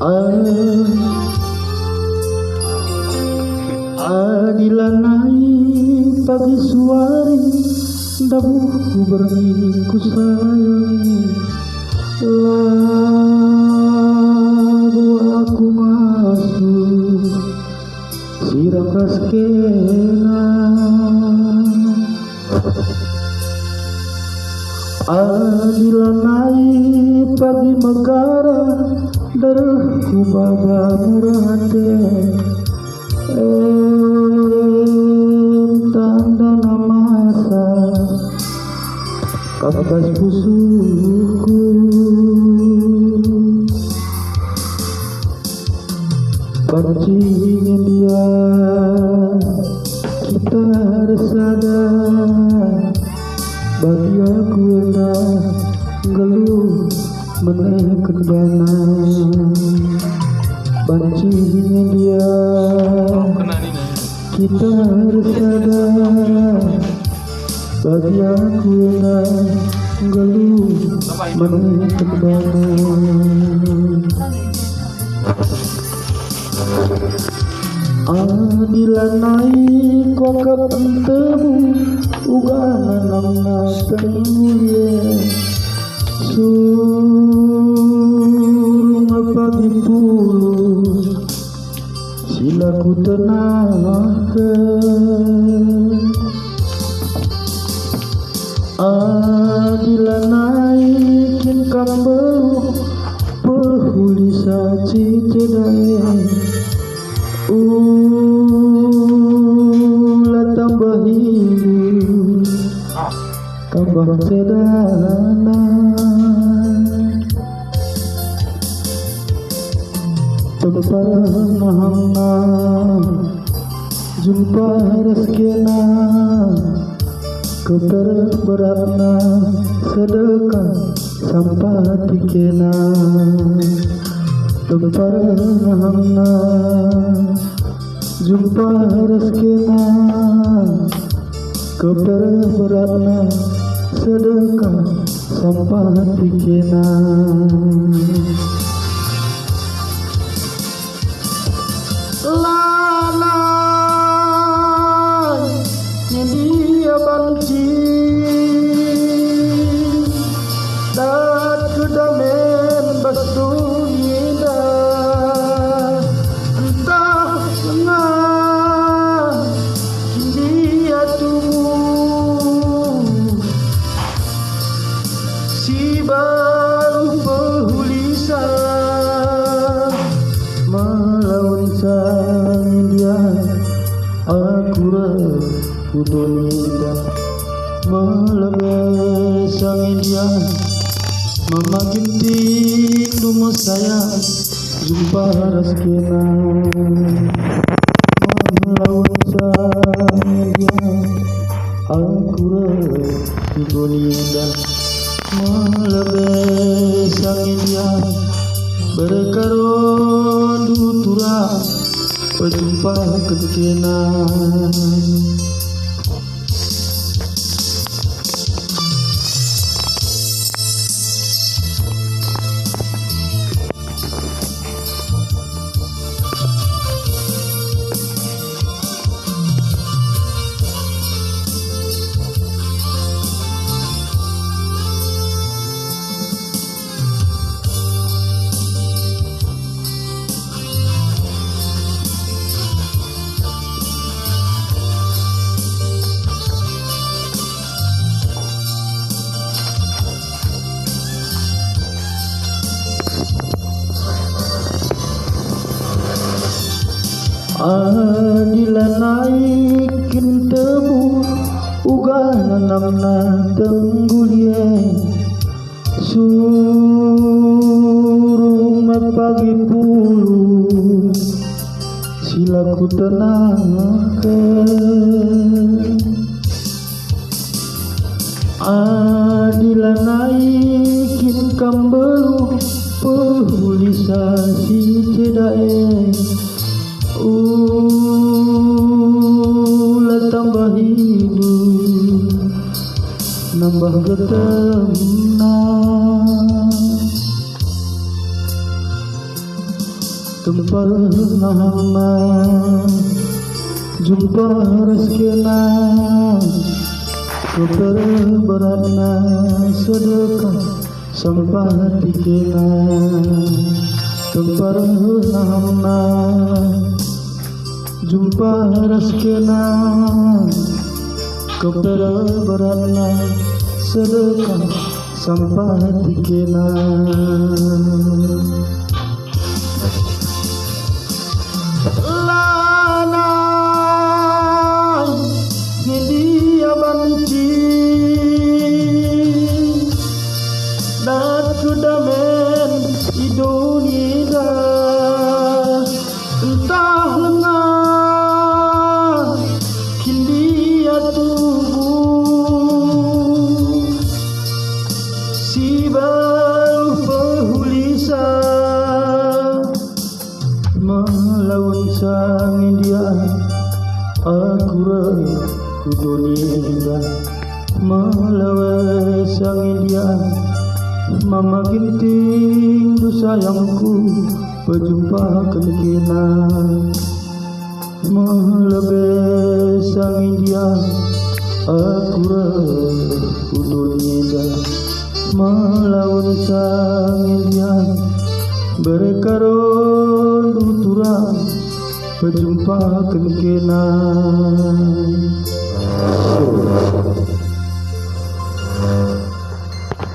Adilanai pagi suari dabuhku berminggu sayang lagu aku masuk siram raskena Adilanai pagi megara darahku baga murate tanda namasa kapas pusuku pancingin dia kita resada bagi aku enak ngeluh menekan bana pancingin dia kita resada bagi aku enak ngeluh menekan bana Adilanai kokap temu uganan tenggulie surung pagi puluh silaku tenangkan Adilanai kin kambelu pehuli saci cedai ulah tambah hidup tambah sedana terpernah jumpa rezekina keberberatna sedekah sampah tikena terpernah jumpa rezekina keberberatna sedekah sampah tikena lalai dia banci dan kedamen bastu indah entah tengah dia tumbuh si baru pehulisan melawan sang dia aku Kudulidah melebih sang dia memakin rindu saya jumpa rezekina melawan sang dia aku kudulidah melebih sang dia berkaron dutura berjumpa kekenan Adilanai kin temu uganan tenggulie surung pagi puluh silaku tenangkan Adilanai kin kambelu pehulisasi cedae ulah tambah hidup nambah getemna Tempar nama jumpa rezekina keperberana sedekah sampah dikena. Tempar nama jumpa rezekina keperberana sedekah sampah dikena. Kudamen Indonesia entah lengah kindia tubuh si baru pehulisa melawan sang India aku kudunia melawan sang India. Mama ginting du sayangku berjumpa kena melebih sang India aku dunia melawan sang India berkaron dutura berjumpa kena.